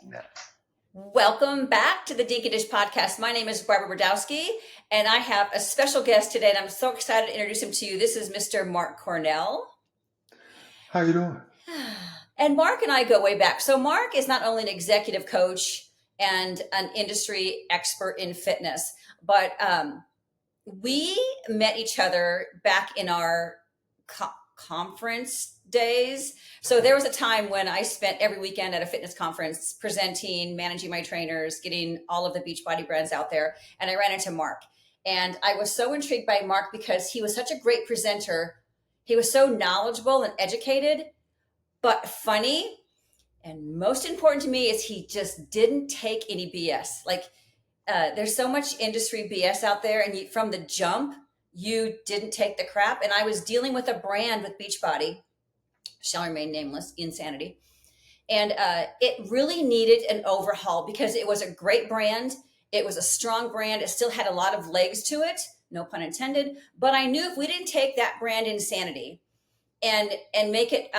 now. Welcome back to the Dink Dish Podcast. My name is Barbara Brodowski, and I have a special guest today, and I'm so excited to introduce him to you. This is Mr. Marc Cornell. How you doing? And Marc and I go way back. So Marc is not only an executive coach and an industry expert in fitness, but we met each other back in our conference days. So there was a time when I spent every weekend at a fitness conference presenting, managing my trainers, getting all of the Beachbody brands out there. And I ran into Marc. And I was so intrigued by Marc because he was such a great presenter. He was so knowledgeable and educated, but funny. And most important to me is he just didn't take any BS. Like there's so much industry BS out there. And from the jump, you didn't take the crap. And I was dealing with a brand with Beachbody, shall remain nameless, Insanity. And it really needed an overhaul because it was a great brand. It was a strong brand. It still had a lot of legs to it, no pun intended. But I knew if we didn't take that brand Insanity and make it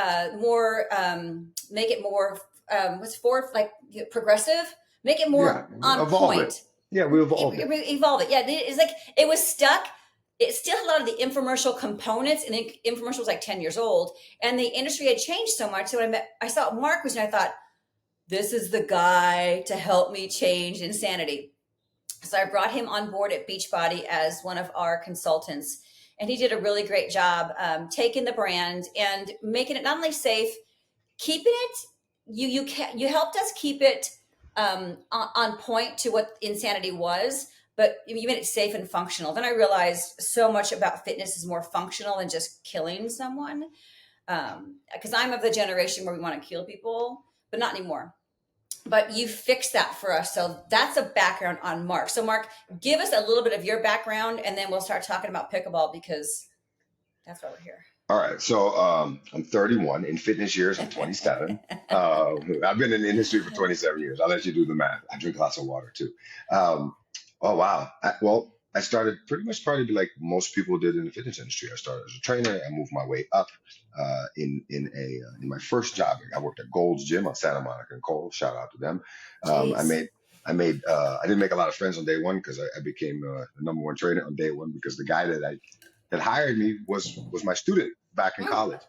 more progressive, make it more on point. Yeah, we evolved it. Evolve it. Yeah, it's like it was stuck. It still had a lot of the infomercial components, and the infomercial was like 10 years old, and the industry had changed so much. So when I saw Marc was, and I thought, this is the guy to help me change Insanity. So I brought him on board at Beachbody as one of our consultants, and he did a really great job taking the brand and making it not only safe, keeping it. You helped us keep it on point to what Insanity was. But you made it safe and functional. Then I realized so much about fitness is more functional than just killing someone. Because I'm of the generation where we want to kill people, but not anymore. But you fixed that for us. So that's a background on Marc. So Marc, give us a little bit of your background, and then we'll start talking about pickleball because that's why we're here. All right. So I'm 31. In fitness years, I'm 27. I've been in the industry for 27 years. I'll let you do the math. I drink lots of water too. Oh, wow. I started pretty much probably like most people did in the fitness industry. I started as a trainer. I moved my way up in my first job. I worked at Gold's Gym on Santa Monica and Cole. Shout out to them. I didn't make a lot of friends on day one because I became the number one trainer on day one because the guy that hired me was my student back in college.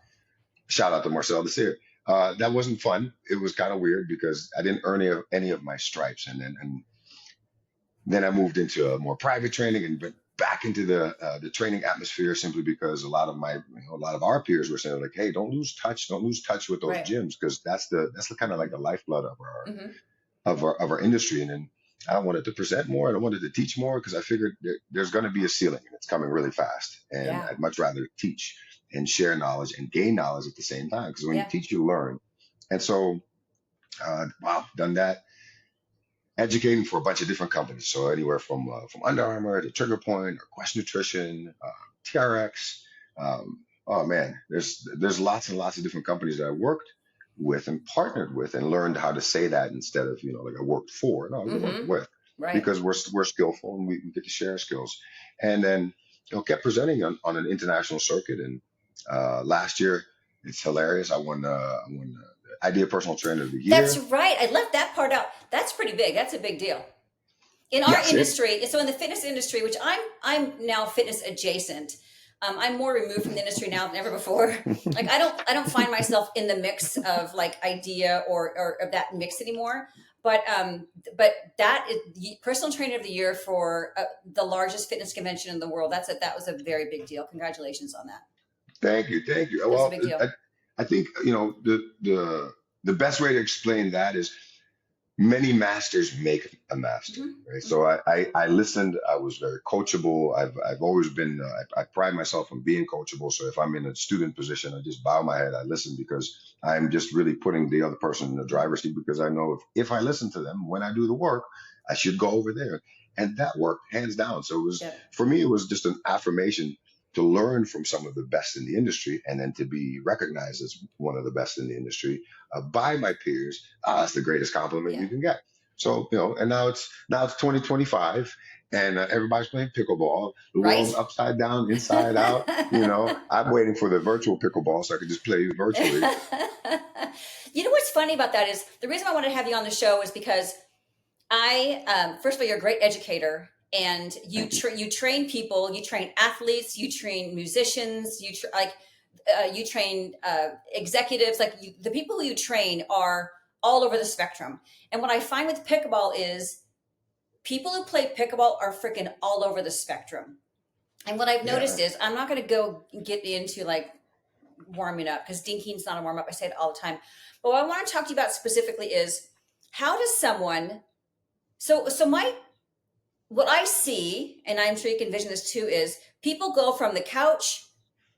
Shout out to Marcel Desir. That wasn't fun. It was kind of weird because I didn't earn any of my stripes, and then I moved into a more private training and back into the training atmosphere simply because a lot of our peers were saying like, hey, don't lose touch with those gyms because that's the kind of like the lifeblood of our industry. And then I wanted to present more and I wanted to teach more because I figured there's going to be a ceiling and it's coming really fast. And I'd much rather teach and share knowledge and gain knowledge at the same time because when you teach, you learn. And so, done that. Educating for a bunch of different companies. So anywhere from Under Armour to Trigger Point or Quest Nutrition, TRX. Oh man, there's lots and lots of different companies that I worked with and partnered with and learned how to say that instead of, like I worked for. No, I worked with. Right. Because we're skillful and we get to share skills. And then kept presenting on an international circuit. And last year, it's hilarious. I won Idea Personal Trainer of the Year. That's right. I left that part out. That's pretty big. That's a big deal. In our industry, so in the fitness industry, which I'm now fitness adjacent. I'm more removed from the industry now than ever before. Like I don't find myself in the mix of like Idea or of that mix anymore. But that is Personal Trainer of the Year for the largest fitness convention in the world. That was a very big deal. Congratulations on that. Thank you. That's a big deal. I think, the best way to explain that is many masters make a master, right? So I listened. I was very coachable. I've always been, I pride myself on being coachable. So if I'm in a student position, I just bow my head. I listen because I'm just really putting the other person in the driver's seat because I know if I listen to them, when I do the work, I should go over there. And that worked hands down. So for me, it was just an affirmation to learn from some of the best in the industry and then to be recognized as one of the best in the industry by my peers. That's the greatest compliment you can get. So, and now it's 2025 and everybody's playing pickleball. The world's upside down, inside out. I'm waiting for the virtual pickleball so I can just play virtually. You know what's funny about that is the reason I wanted to have you on the show is because first of all, you're a great educator, and you train people, you train athletes, you train musicians, you train executives. Like the people who you train are all over the spectrum. And what I find with pickleball is people who play pickleball are freaking all over the spectrum. And what I've noticed is I'm not going to go get into like warming up, because dinking's not a warm up. I say it all the time. But what I want to talk to you about specifically is how does someone, what I see, and I'm sure you can envision this too, is people go from the couch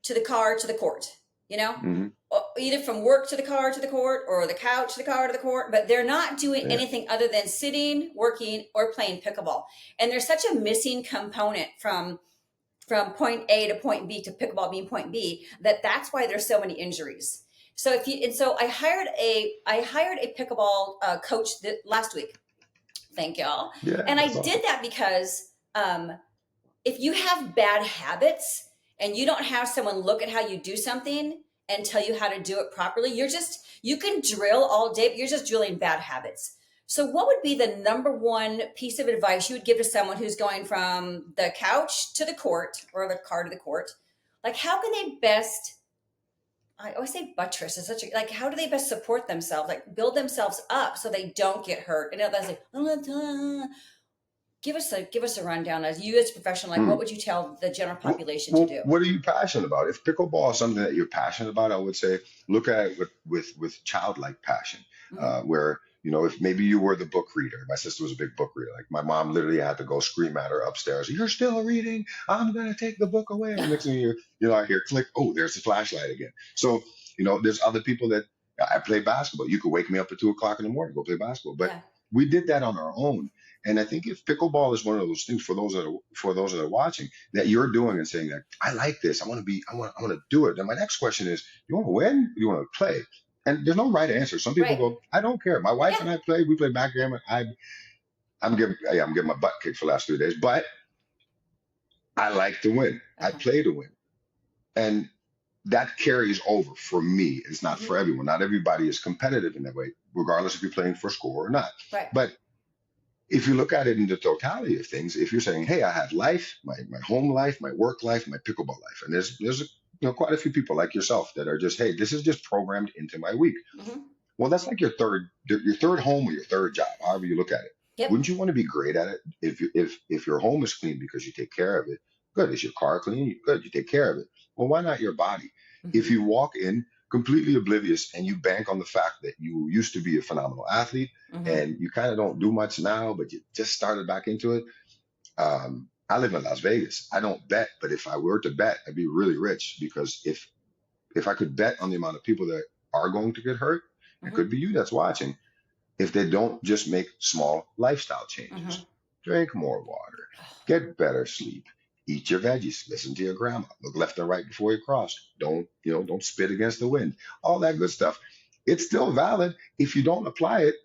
to the car to the court, either from work to the car to the court, or the couch to the car to the court, but they're not doing anything other than sitting, working, or playing pickleball. And there's such a missing component from point A to point B, to pickleball being point B, that's why there's so many injuries. So I hired a pickleball coach last week. Thank y'all. Yeah, and I awesome. did that because if you have bad habits and you don't have someone look at how you do something and tell you how to do it properly, you can drill all day, but you're just drilling bad habits. So what would be the number one piece of advice you would give to someone who's going from the couch to the court, or the car to the court? Like, how can they best, I always say buttress is such a, like, how do they best support themselves, like build themselves up so they don't get hurt? And that's like, give us a rundown as you as a professional, like what would you tell the general population to do? What are you passionate about? If pickleball is something that you're passionate about, I would say look at it with childlike passion, where if maybe you were the book reader. My sister was a big book reader. Like my mom literally had to go scream at her upstairs, "You're still reading? I'm gonna take the book away." And next thing I hear click. Oh, there's the flashlight again. So there's other people that I play basketball. You could wake me up at 2 o'clock in the morning, go play basketball. But we did that on our own. And I think if pickleball is one of those things for those that are watching that you're doing and saying that I like this, I want to do it. Then my next question is, you want to win? You want to play? And there's no right answer. Some people go, I don't care. My wife and I we play backgammon. I'm getting my butt kicked for the last 3 days, but I like to win. I play to win. And that carries over for me. It's not for everyone. Not everybody is competitive in that way, regardless if you're playing for score or not. Right. But if you look at it in the totality of things, if you're saying, hey, I have life, my home life, my work life, my pickleball life, and there's quite a few people like yourself that are just, hey, this is just programmed into my week. Well, that's like your third home or your third job, however you look at it. Yep. Wouldn't you want to be great at it? If your home is clean because you take care of it, good. Is your car clean? Good, you take care of it. Well, why not your body? If you walk in completely oblivious and you bank on the fact that you used to be a phenomenal athlete and you kind of don't do much now, but you just started back into it. I live in Las Vegas. I don't bet, but if I were to bet, I'd be really rich, because if I could bet on the amount of people that are going to get hurt, it could be you that's watching. If they don't just make small lifestyle changes, drink more water, get better sleep, eat your veggies, listen to your grandma, look left and right before you cross, don't spit against the wind, all that good stuff. It's still valid. If you don't apply it,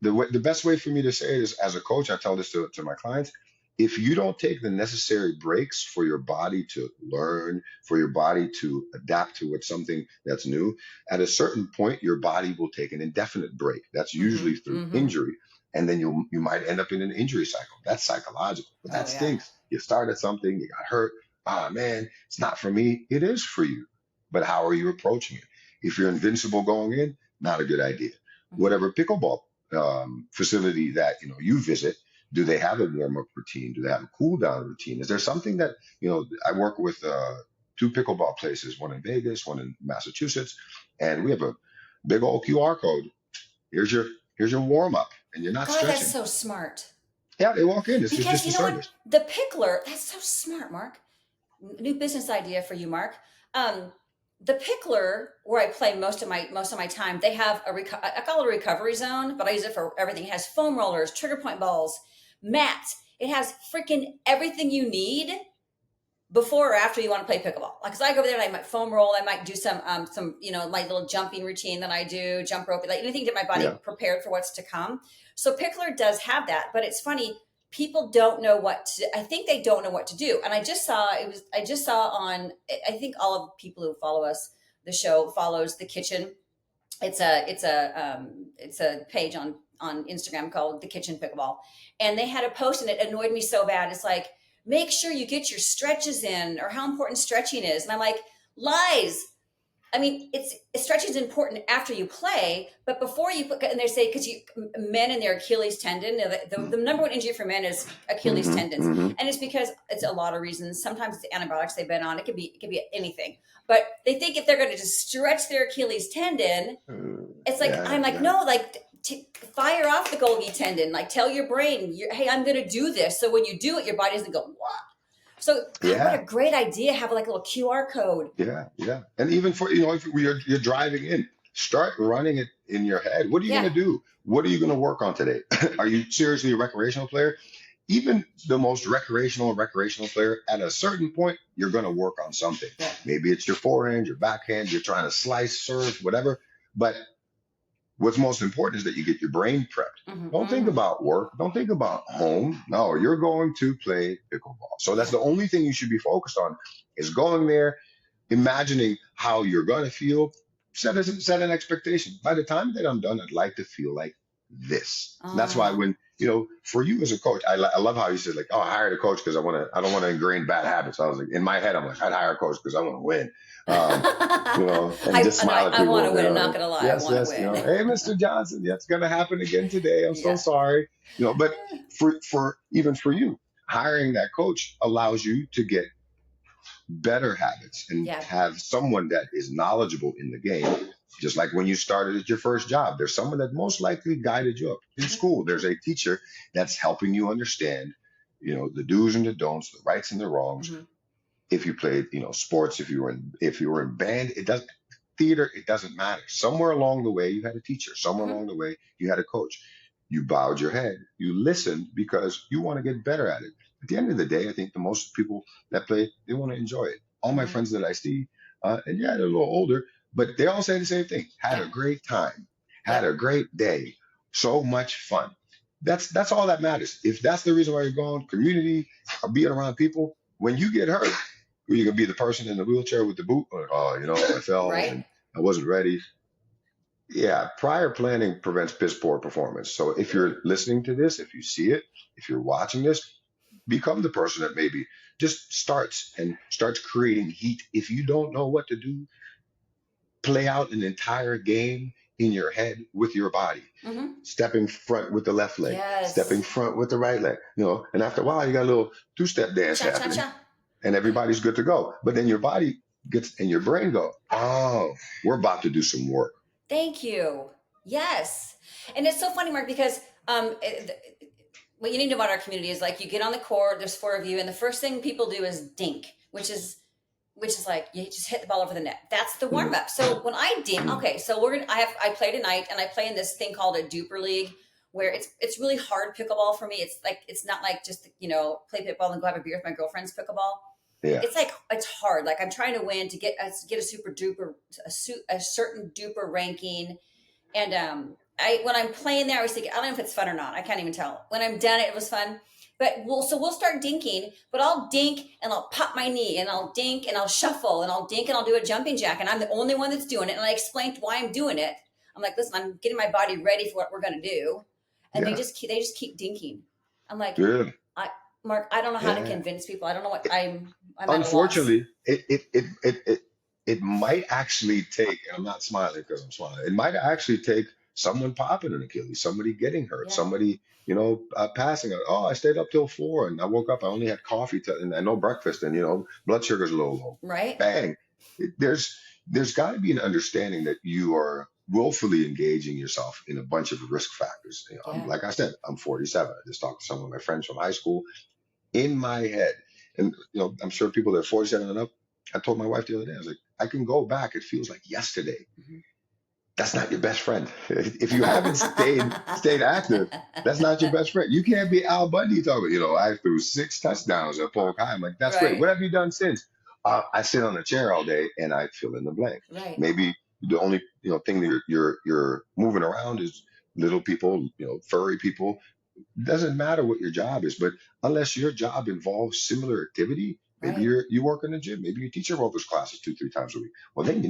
the best way for me to say it is, as a coach, I tell this to my clients, if you don't take the necessary breaks for your body to learn, for your body to adapt to what's something that's new, at a certain point, your body will take an indefinite break. That's usually through injury. And then you might end up in an injury cycle. That's psychological, but that stinks. You started something, you got hurt. Ah, man, it's not for me. It is for you. But how are you approaching it? If you're invincible going in, not a good idea. Whatever pickleball facility that you visit, do they have a warm-up routine? Do they have a cool-down routine? Is there something that, I work with 2 pickleball places, one in Vegas, one in Massachusetts, and we have a big old QR code. Here's your warm-up, and you're not stretching. That's so smart. Yeah, they walk in. This is Because just a service. The pickler, that's so smart, Mark. New business idea for you, Mark. The pickler, where I play most of my time, they have I call it a recovery zone, but I use it for everything. It has foam rollers, trigger point balls, mats. It has freaking everything you need before or after you want to play pickleball. Like, cause I go over there and I might foam roll. I might do some my little jumping routine that I do, jump rope, like anything to get my body prepared for what's to come. So pickler does have that, but it's funny. People don't know I think they don't know what to do. And I just saw on, I think all of the people who follow us, the show follows the kitchen. It's a page on Instagram called the Kitchen Pickleball, and they had a post and it annoyed me so bad. It's like, make sure you get your stretches in, or how important stretching is, and I'm like, lies. I mean, it's stretching is important after you play, but before you put, and they say, because men and their Achilles tendon, the number one injury for men is Achilles tendons, and it's because it's a lot of reasons. Sometimes it's antibiotics they've been on. It could be anything, but they think if they're going to just stretch their Achilles tendon, it's like, I'm like, no, like fire off the Golgi tendon. Like, tell your brain, hey, I'm going to do this. So when you do it, your body doesn't go, what? So what a great idea. Have like a little QR code. Yeah. And even for, if you're driving in, start running it in your head. What are you going to do? What are you going to work on today? Are you seriously a recreational player? Even the most recreational player, at a certain point, you're going to work on something. Yeah. Maybe it's your forehand, your backhand, you're trying to slice, serve, whatever. But what's most important is that you get your brain prepped. Don't think about work. Don't think about home. No, you're going to play pickleball. So that's the only thing you should be focused on, is going there, imagining how you're going to feel, set an expectation. By the time that I'm done, I'd like to feel like this. That's why when, for you as a coach, I love how you said, like, oh, I hired a coach because I don't want to ingrain bad habits. I was like, in my head, I'm like, I'd hire a coach because I want to win. And just smile at people. I want to win. I'm not going to lie. Yes, I want to win. Hey, Mr. Johnson, that's going to happen again today. I'm so sorry. But for you, hiring that coach allows you to get better habits and have someone that is knowledgeable in the game. Just like when you started at your first job, there's someone that most likely guided you up. In school, there's a teacher that's helping you understand, the do's and the don'ts, the rights and the wrongs. If you played, sports, if you were in band, theater, it doesn't matter. Somewhere along the way, you had a teacher. Somewhere along the way, you had a coach. You bowed your head. You listened because you want to get better at it. At the end of the day, I think the most people that play, they want to enjoy it. All my friends that I see, and they're a little older, but they all say the same thing. Had a great time. Had a great day. So much fun. That's all that matters. If that's the reason why you're going, community, or being around people, when you get hurt, you're going to be the person in the wheelchair with the boot. I fell and I wasn't ready. Yeah, prior planning prevents piss poor performance. So if you're listening to this, if you see it, if you're watching this, become the person that maybe just starts creating heat. If you don't know what to do, play out an entire game in your head with your body. Stepping front with the left leg, stepping front with the right leg, and after a while, you got a little two-step dance happening. And everybody's good to go. But then your body gets and your brain go, oh, we're about to do some work. Thank you. Yes. And it's so funny, Mark, because what you need to know about our community is, like, you get on the court, there's 4 of you, and the first thing people do is dink, which is like you just hit the ball over the net. That's the warm up. So when I dink, so I play tonight, and I play in this thing called a duper league, where it's really hard pickleball for me. It's not like just, play pickleball and go have a beer with my girlfriend's pickleball. Yeah. It's hard. Like, I'm trying to win to get a super duper, a certain duper ranking. And when I'm playing there, I was thinking, I don't know if it's fun or not. I can't even tell. When I'm done, it was fun. But we'll start dinking, but I'll dink and I'll pop my knee, and I'll dink and I'll shuffle, and I'll dink and I'll do a jumping jack. And I'm the only one that's doing it. And I explained why I'm doing it. I'm like, listen, I'm getting my body ready for what we're going to do. And they just keep dinking. I'm like, Mark, I don't know how to convince people. I don't know what I'm unfortunately, it might actually take, and I'm not smiling because I'm smiling. It might actually take someone popping an Achilles, somebody getting hurt, somebody, passing out. Oh, I stayed up till 4 and I woke up, I only had coffee and no breakfast, and, blood sugar's a little low. Right. Bang. There's got to be an understanding that you are willfully engaging yourself in a bunch of risk factors. Like I said, I'm 47. I just talked to some of my friends from high school. In my head, and I'm sure people that are 47 and up, I told my wife the other day, I was like, I can go back. It feels like yesterday. That's not your best friend. If you haven't stayed active, that's not your best friend. You can't be Al Bundy talking, I threw 6 touchdowns at Polk High. I'm like, that's great. What have you done since? I sit on a chair all day and I fill in the blank. Right. Maybe the only thing that you're moving around is little people, furry people. Doesn't matter what your job is, but unless your job involves similar activity, maybe you work in the gym, maybe you teach your ropers classes 2-3 times a week. Well, then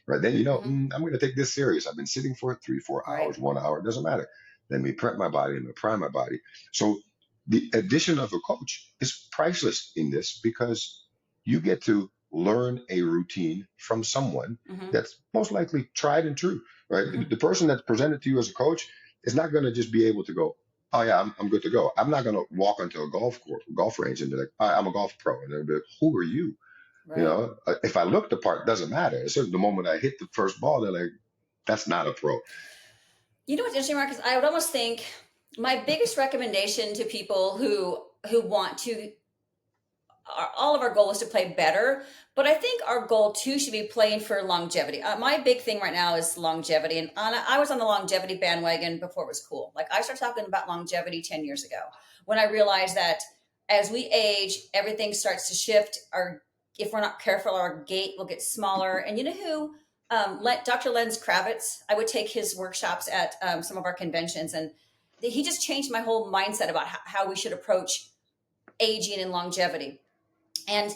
right? Then Hmm. I'm going to take this serious. I've been sitting for 3, 4 hours, Right. 1 hour, it doesn't matter. Let me prep my body, let me prime my body. So the addition of a coach is priceless in this because you get to learn a routine from someone Hmm. that's most likely tried and true, right? Hmm. The person that's presented to you as a coach is not going to just be able to go, oh yeah, I'm good to go. I'm not going to walk onto a golf course, golf range and be like, I'm a golf pro. And they'll be like, who are you? Right. If I look the part, doesn't matter. It's the moment I hit the first ball, they're like, that's not a pro. You know what's interesting, Marcus? I would almost think my biggest recommendation to people who want to, all of our goal is to play better, but I think our goal too should be playing for longevity. My big thing right now is longevity, and I was on the longevity bandwagon before it was cool. Like I started talking about longevity 10 years ago when I realized that as we age, everything starts to shift. Our If we're not careful, our gait will get smaller. And you know who? Dr. Lenz Kravitz. I would take his workshops at some of our conventions, and he just changed my whole mindset about how we should approach aging and longevity. And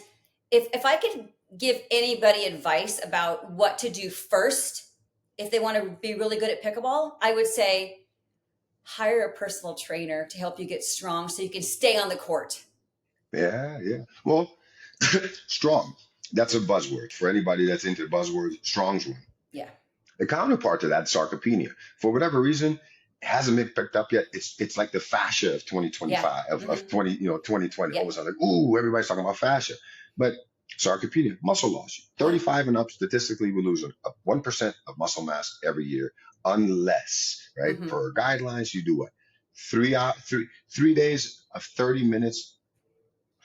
if I could give anybody advice about what to do first, if they want to be really good at pickleball, I would say hire a personal trainer to help you get strong so you can stay on the court. Yeah, yeah. Well, strong. That's a buzzword. For anybody that's into buzzwords, strong's one. Yeah. The counterpart to that, sarcopenia. For whatever reason, it hasn't been picked up yet. It's like the fascia of Yeah. 2025, Hmm. 2020. All Yeah. of a sudden, like, ooh, everybody's talking about fascia. But sarcopenia, muscle loss. Yeah. 35 and up, statistically, we lose 1% of muscle mass every year, unless, right, Hmm. per guidelines, you do what? 3 days of 30 minutes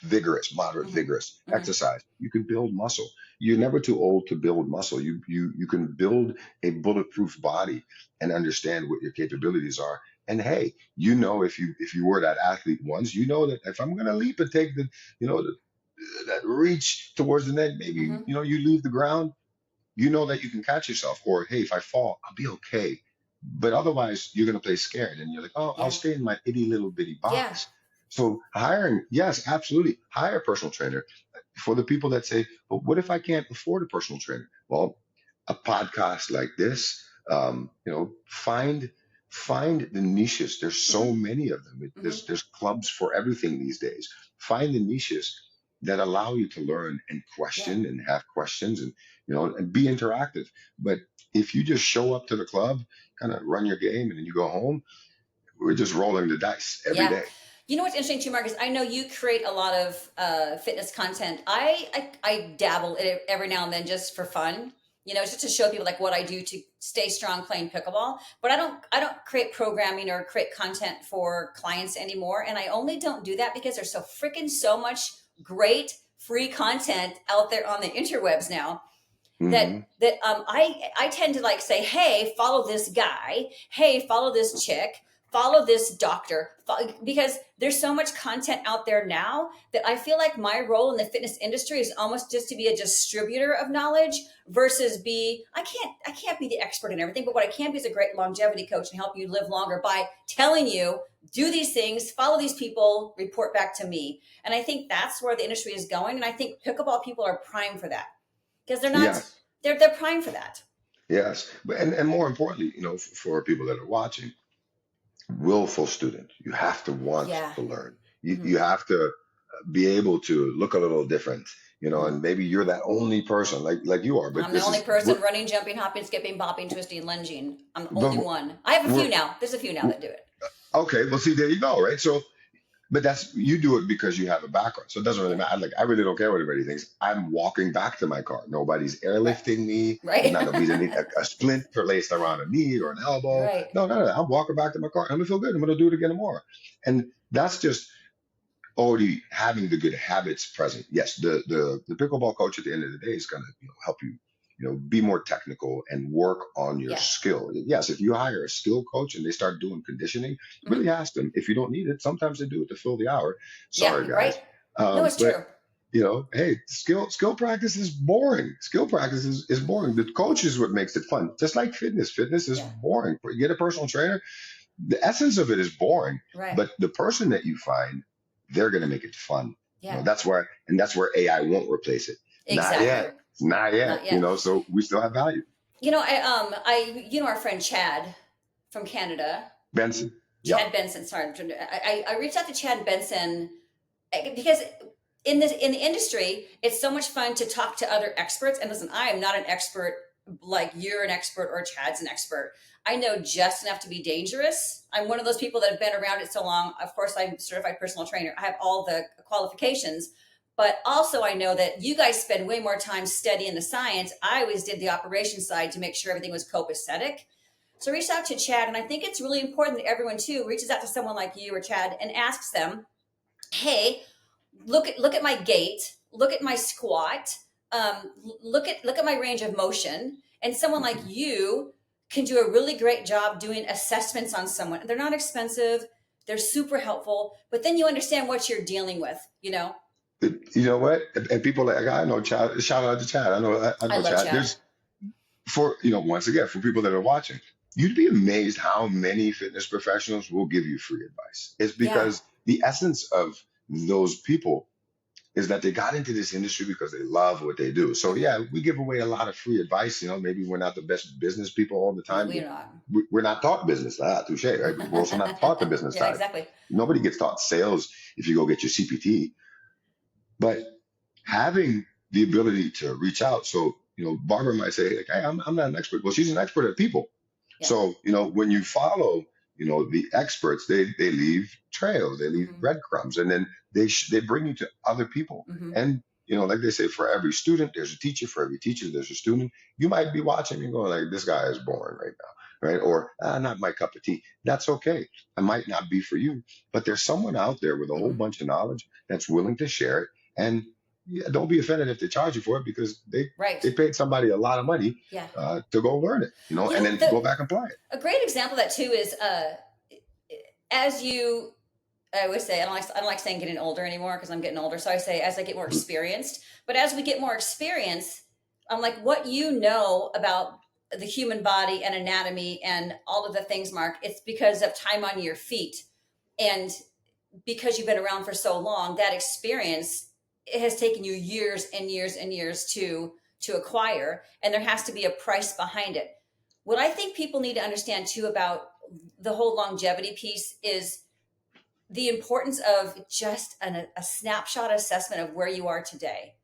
vigorous, moderate, Hmm. vigorous Hmm. exercise. You can build muscle. You're never too old to build muscle. You can build a bulletproof body and understand what your capabilities are. And hey, if you were that athlete once, you know that if I'm going to leap and take that reach towards the net, maybe Hmm. you leave the ground, you know that you can catch yourself. Or hey, if I fall, I'll be okay. But otherwise, you're going to play scared, and you're like, oh, I'll Yeah. stay in my itty little bitty Yeah. box. So hiring, yes, absolutely, hire a personal trainer. For the people that say, but what if I can't afford a personal trainer? Well, a podcast like this, find the niches. There's so Hmm. many of them. Hmm. There's clubs for everything these days. Find the niches that allow you to learn and Yeah. question and have questions and be interactive. But if you just show up to the club, kind of run your game, and then you go home, we're just rolling the dice every Yeah. day. You know what's interesting too, Marcus? I know you create a lot of fitness content. I dabble in it every now and then just for fun. Just to show people like what I do to stay strong playing pickleball. But I don't create programming or create content for clients anymore. And I only don't do that because there's so much great free content out there on the interwebs now that Hmm. I tend to like say, hey, follow this guy, hey, follow this chick, follow this doctor, because there's so much content out there now that I feel like my role in the fitness industry is almost just to be a distributor of knowledge versus I can't be the expert in everything, but what I can be is a great longevity coach and help you live longer by telling you do these things, follow these people, report back to me. And I think that's where the industry is going, and I think pickleball people are primed for that because they're not Yes, they're primed for that. yes. And more importantly, for people that are watching, willful student. You have to want Yeah. to learn. You, Hmm. you have to be able to look a little different, Hmm. and maybe you're that only person like you are, but I'm the this only is person we're, running, jumping, hopping, skipping, bopping, twisting, lunging. I'm the only but one. I have a few we're, now. There's a few now that do it. okay. Well, see, there you go, right? So, but that's you do it because you have a background, so it doesn't really Yeah. matter. Like I really don't care what everybody thinks. I'm walking back to my car. Nobody's Right. airlifting me. There's Right. not gonna be a splint placed around a knee or an elbow. Right. No, no, no. I'm walking back to my car. I'm gonna feel good. I'm gonna do it again tomorrow. And that's just already having the good habits present. Yes, the pickleball coach at the end of the day is going to help you be more technical and work on your Yeah. skill. Yes, if you hire a skill coach and they start doing conditioning, Hmm. really ask them if you don't need it. Sometimes they do it to fill the hour. Yeah. Sorry, Right. guys. No, it's But true. hey, skill practice is boring. Skill practice is boring. The coach is what makes it fun. Just like fitness. Fitness is Yeah. boring. You get a personal trainer, the essence of it is boring, Right. but the person that you find, they're going to make it fun. Yeah. That's where AI won't replace it. Not Exactly. yet. Not yet. Not yet. So we still have value. Our friend Chad from Canada, Benson. Yep. Chad Benson. Sorry, I reached out to Chad Benson because in the industry, it's so much fun to talk to other experts. And listen, I am not an expert like you're an expert or Chad's an expert. I know just enough to be dangerous. I'm one of those people that have been around it so long. Of course, I'm a certified personal trainer. I have all the qualifications, but also I know that you guys spend way more time studying the science. I always did the operation side to make sure everything was copacetic. So I reached out to Chad, and I think it's really important that everyone too reaches out to someone like you or Chad and asks them, hey, look at my gait, look at my squat, look at my range of motion. And someone like you can do a really great job doing assessments on someone. They're not expensive, they're super helpful, but then you understand what you're dealing with, you know. You know what? And people like I know Chad. Shout out to Chad. I I know love Chad. Chad. There's for once again for people that are watching, you'd be amazed how many fitness professionals will give you free advice. It's Yeah. because the essence of those people is that they got into this industry because they love what they do. So Mm-hmm. yeah, we give away a lot of free advice. Maybe we're not the best business people all the time, but We're not. we're not taught business. Touche, right? We're also not taught the business Yeah, side. exactly. Nobody gets taught sales if you go get your CPT, but having the ability to reach out. So, Barbara might say, like, hey, I'm not an expert. Well, she's an expert at people. Yeah. So, when you follow, the experts, they leave trails, they leave Mm-hmm. breadcrumbs, and then they bring you to other people. Mm-hmm. And, like they say, for every student, there's a teacher. For every teacher, there's a student. You might be watching and going like, this guy is boring right now, right? Or not my cup of tea. That's okay. It might not be for you, but there's someone out there with a whole Mm-hmm. bunch of knowledge that's willing to share it. And yeah, don't be offended if they charge you for it because they Right. paid somebody a lot of money Yeah. to go learn it, and then go back and apply it. A great example of that too is as you I always say I don't like saying getting older anymore because I'm getting older. So I say as I get more experienced. But as we get more experience, I'm like what you know about the human body and anatomy and all of the things, Mark. It's because of time on your feet, and because you've been around for so long, that experience it has taken you years and years and years to acquire, and there has to be a price behind it. What I think people need to understand too about the whole longevity piece is the importance of just a snapshot assessment of where you are today.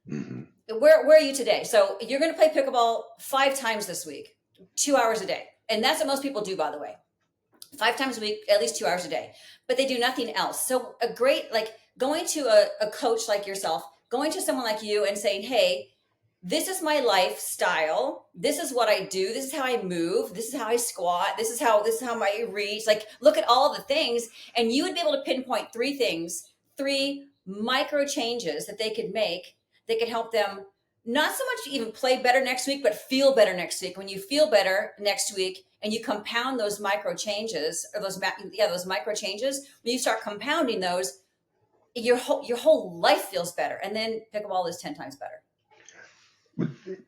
Mm-hmm. Where are you today? So you're going to play pickleball 5 times this week, 2 hours a day. And that's what most people do, by the way. 5 times a week, at least 2 hours a day, but they do nothing else. So a great, like going to a coach like yourself, going to someone like you and saying, hey, this is my lifestyle. This is what I do. This is how I move. This is how I squat. This is how I reach. Like, look at all the things. And you would be able to pinpoint 3 things, 3 micro changes that they could make that could help them not so much even play better next week, but feel better next week. When you feel better next week and you compound those micro changes or those micro changes, when you start compounding those, your whole life feels better. And then pickleball is 10 times better.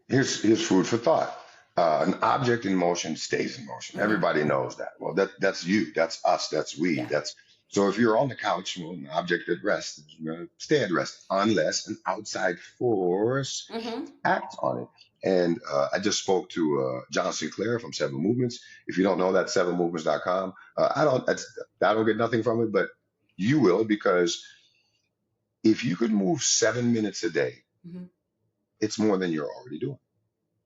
Here's food for thought. An object in motion stays in motion. Mm-hmm. Everybody knows that. Well, that's you. That's us. That's we. Yeah. That's so. If you're on the couch, well, an object at rest is going to stay at rest unless an outside force Mm-hmm. acts on it. And I just spoke to John Sinclair from Seven Movements. If you don't know that, sevenmovements.com. I don't get nothing from it, but you will because if you could move 7 minutes a day, Mm-hmm. it's more than you're already doing.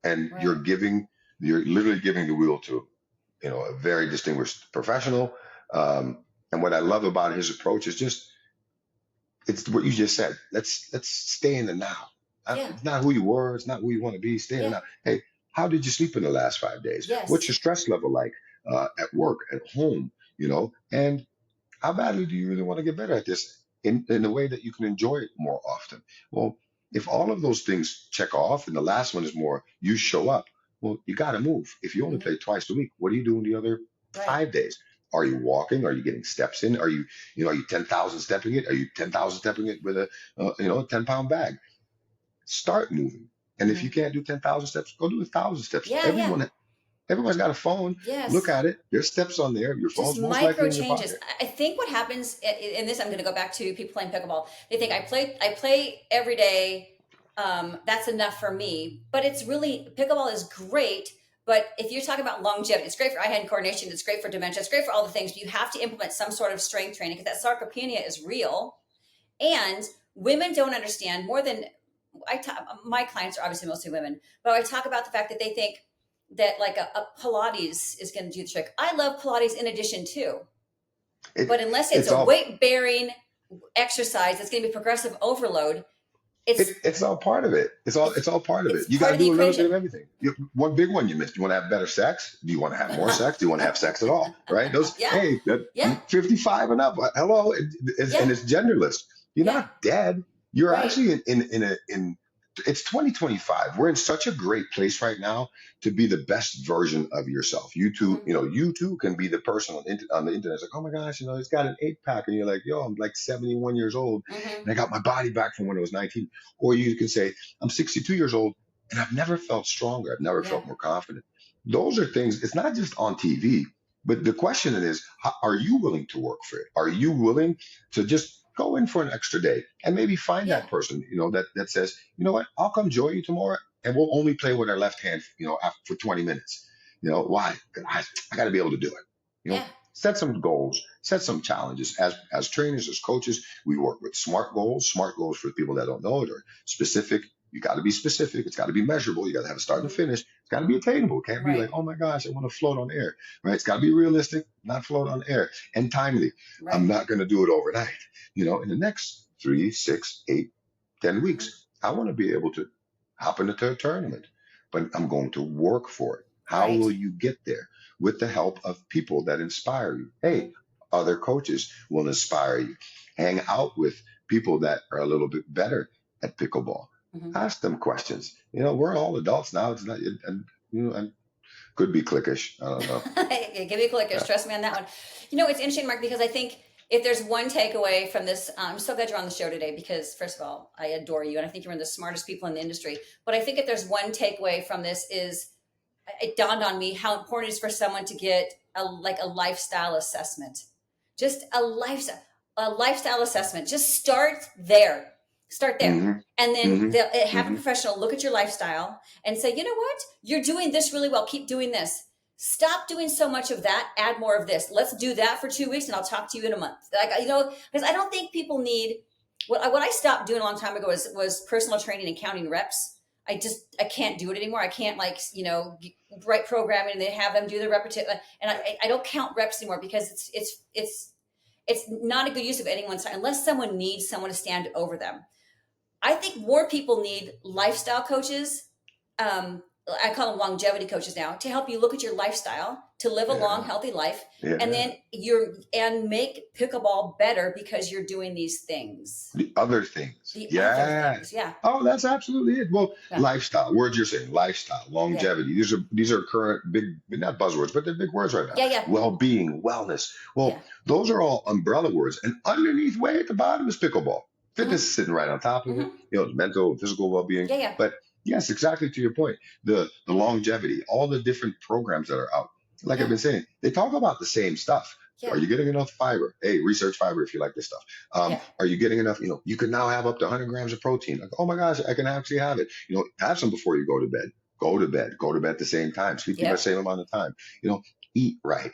And Right. you're literally giving the wheel to, a very distinguished professional. And what I love about his approach is just, it's what you just said. Let's stay in the now. Yeah. It's not who you were. It's not who you want to be. Stay in the Yeah. now. Hey, how did you sleep in the last 5 days? Yes. What's your stress level like at work, at home? And how badly do you really want to get better at this in a way that you can enjoy it more often? Well, if all of those things check off, and the last one is more you show up, well, you got to move. If you only Mhm. play twice a week, what are you doing the other Right. 5 days? Are you walking? Are you getting steps in? Are you 10,000 stepping it? Are you 10,000 stepping it with a 10-pound bag? Start moving. And if Mhm. you can't do 10,000 steps, go do 1,000 steps. Yeah, Everyone's got a phone. Yes. Look at it. There's steps on there. Your Just phone's most micro likely in your changes. pocket. I think what happens in this, I'm going to go back to people playing pickleball. They think I play every day that's enough for me. But it's really, pickleball is great. But if you're talking about longevity, it's great for eye-hand coordination. It's great for dementia. It's great for all the things. But you have to implement some sort of strength training because that sarcopenia is real. And women don't understand more than my clients are obviously mostly women, but I talk about the fact that they think that like a Pilates is going to do the trick. I love Pilates in addition too, but unless it's a weight bearing exercise that's going to be progressive overload, it's all part of it. It's all part of it. You got to do a little bit of everything. One big one you missed. You want to have better sex? Do you want to have more sex? Do you want to have sex at all? Right? Hey, 55 and up. Hello, and it's genderless. You're not dead. You're actually in it's 2025. We're in such a great place right now to be the best version of yourself. You too, you too can be the person on the internet. It's like, oh my gosh, he's got an 8-pack, and you're like, yo, I'm like 71 years old, and I got my body back from when I was 19. Or you can say, I'm 62 years old, and I've never felt stronger. I've never felt more confident. Those are things. It's not just on TV, but the question is, are you willing to work for it? Are you willing to just go in for an extra day and maybe find that person, that says, you know what, I'll come join you tomorrow and we'll only play with our left hand, for 20 minutes. Why? Because I got to be able to do it. Set some goals, set some challenges. As trainers, as coaches, we work with SMART goals. SMART goals, for people that don't know it, are specific. You got to be specific. It's got to be measurable. You got to have a start and a finish. It's got to be attainable. It can't be like, oh my gosh, I want to float on air, right? It's got to be realistic, not float on air, and timely. I'm not going to do it overnight. In the next 3, 6, 8, 10 weeks, I want to be able to hop into a tournament, but I'm going to work for it. How will you get there? With the help of people that inspire you. Hey, other coaches will inspire you. Hang out with people that are a little bit better at pickleball. Ask them questions. We're all adults now. It's not, and could be cliquish. I don't know. Give me cliquish. Trust me on that one. It's interesting, Mark, because I think if there's one takeaway from this, I'm so glad you're on the show today because, first of all, I adore you and I think you're one of the smartest people in the industry. But I think if there's one takeaway from this is, it dawned on me how important it is for someone to get a lifestyle assessment. Just a lifestyle assessment. Just start there. And then have a professional look at your lifestyle and say, you know what? You're doing this really well. Keep doing this. Stop doing so much of that. Add more of this. Let's do that for 2 weeks and I'll talk to you in a month. Because I don't think people need, what I stopped doing a long time ago was personal training and counting reps. I can't do it anymore. I can't write programming and they have them do the repetition. And I don't count reps anymore because it's not a good use of anyone's time unless someone needs someone to stand over them. I think more people need lifestyle coaches. I call them longevity coaches now, to help you look at your lifestyle, to live a long, healthy life, and then make pickleball better because you're doing these things. The other things. Oh, that's absolutely it. Well, lifestyle, words you're saying, lifestyle, longevity. These are current big, not buzzwords, but they're big words right now. Well-being, wellness. Well, those are all umbrella words. And underneath, way at the bottom, is pickleball. Fitness is sitting right on top of it. Mental, physical well-being. But yes, exactly to your point. The longevity, all the different programs that are out. Like I've been saying, they talk about the same stuff. Are you getting enough fiber? Hey, research fiber if you like this stuff. Are you getting enough? You can now have up to 100 grams of protein. Like, oh my gosh, I can actually have it. Have some before you go to bed. Go to bed at the same time. Sleep the same amount of time. Eat right.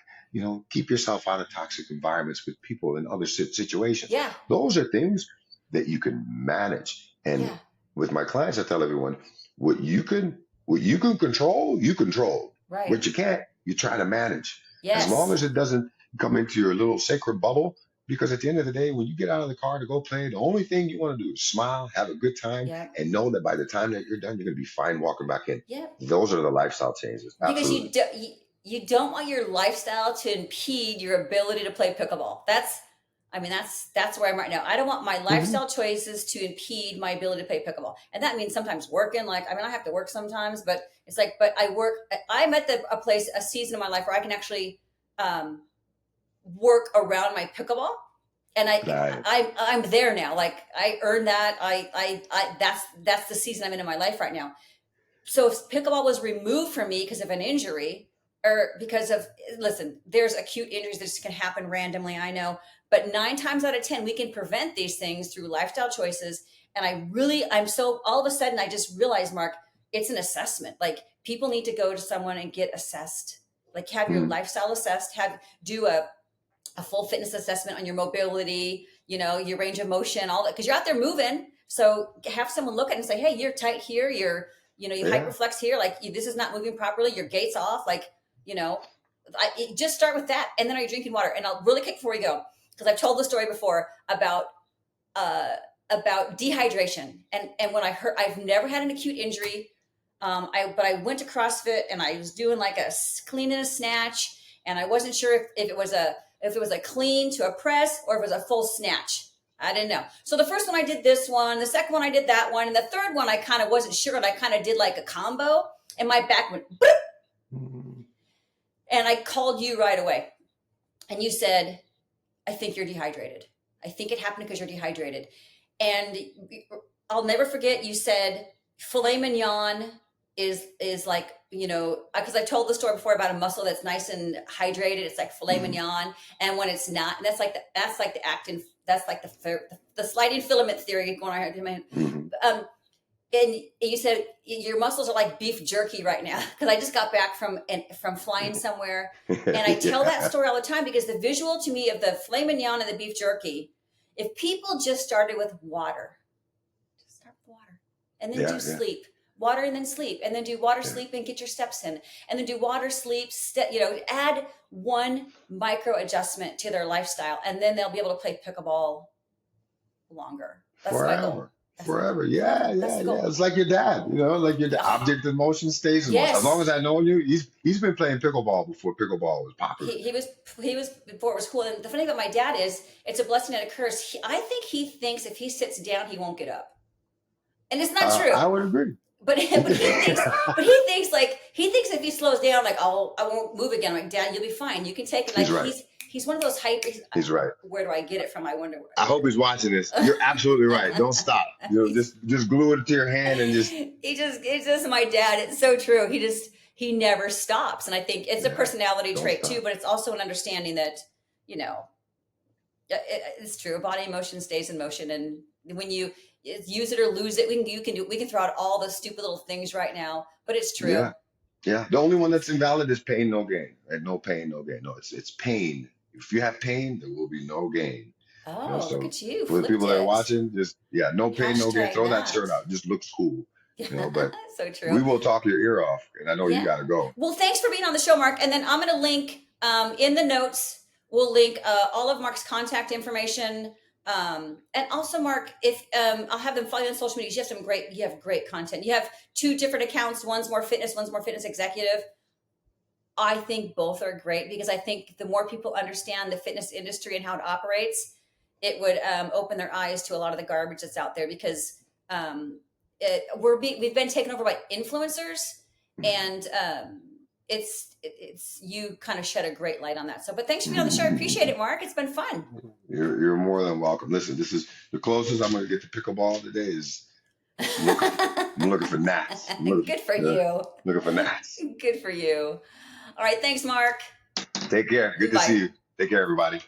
Keep yourself out of toxic environments with people in other situations. Those are things that you can manage. And with my clients, I tell everyone, what you can control, you control. Right. What you can't, you try to manage. As long as it doesn't come into your little sacred bubble, because at the end of the day, when you get out of the car to go play, the only thing you want to do is smile, have a good time, and know that by the time that you're done, you're going to be fine walking back in. Those are the lifestyle changes. Absolutely. Because you don't want your lifestyle to impede your ability to play pickleball. That's where I'm right now. I don't want my lifestyle choices to impede my ability to play pickleball. And that means sometimes working. I have to work sometimes, but it's but I work. I'm at a season of my life where I can actually work around my pickleball. And I'm there now. I earned that. That's the season I'm in my life right now. So if pickleball was removed from me because of an injury or there's acute injuries that just can happen randomly. I know. But 9 times out of 10, we can prevent these things through lifestyle choices And I'm so, all of a sudden I just realized, Mark, it's an assessment. Like people need to go to someone and get assessed, like have your lifestyle assessed, do a full fitness assessment on your mobility, your range of motion, all that, because you're out there moving. So have someone look at it and say, hey, you're tight here. You're, you hyperflex here. Like this is not moving properly. Your gait's off. Like, just start with that. And then are you drinking water? And I'll really quick before we go, because I've told the story before about dehydration. And when I've never had an acute injury. But I went to CrossFit and I was doing like a clean and a snatch. And I wasn't sure if it was a clean to a press or if it was a full snatch. I didn't know. So the first one I did this one, the second one I did that one, and the third one I kind of wasn't sure, and I kind of did like a combo, and my back went boop. And I called you right away. And you said, I think you're dehydrated. I think it happened because you're dehydrated. And I'll never forget, you said filet mignon is like, because I told the story before about a muscle that's nice and hydrated. It's like filet mignon. And when it's not, and that's like the actin, that's like the sliding filament theory going on. And you said your muscles are like beef jerky right now, because I just got back from flying somewhere. And I tell that story all the time because the visual to me of the filet mignon and the beef jerky, if people just started with water, just start with water and then sleep. Water and then sleep, and then do water, sleep, and get your steps in, and then do water, sleep, add one micro adjustment to their lifestyle, and then they'll be able to play pickleball longer. That's my goal. Forever. Yeah. It's like your dad, like your object in motion stays in motion. As long as I know you, he's been playing pickleball before pickleball was popular. He was before it was cool. And the funny thing about my dad is it's a blessing and a curse. I think he thinks if he sits down, he won't get up. And it's not true. I would agree. But he thinks if he slows down, like I won't move again. I'm like, Dad, you'll be fine. You can take it. Like he's right. He's one of those He's right. Where do I get it from? I wonder. I hope he's watching this. You're absolutely right. Don't stop. Just glue it to your hand and just. It's just my dad. It's so true. He never stops, and I think it's a personality trait too. But it's also an understanding that it's true. A body in motion stays in motion, and when you use it or lose it, we can throw out all the stupid little things right now, but it's true. Yeah. The only one that's invalid is pain, no gain. Right? No pain, no gain. No, it's pain. If you have pain, there will be no gain. Oh, so look at you! For the people that are watching, just no pain, no gain. Throw that shirt out. It just looks cool. But so true. We will talk your ear off, and I know you got to go. Well, thanks for being on the show, Mark. And then I'm going to link in the notes. We'll link all of Mark's contact information. And also, Mark, if I'll have them follow you on social media. You have great content. You have 2 different accounts. One's more fitness executive. I think both are great because I think the more people understand the fitness industry and how it operates, it would open their eyes to a lot of the garbage that's out there, because we've been taken over by influencers, and it's you kind of shed a great light on that. So, but thanks for being on the show. I appreciate it, Mark. It's been fun. You're more than welcome. Listen, this is the closest I'm going to get to pickleball today. I'm looking for gnats. Good for you. Looking for gnats. Good for you. All right. Thanks, Mark. Take care. Good to see you. Take care, everybody.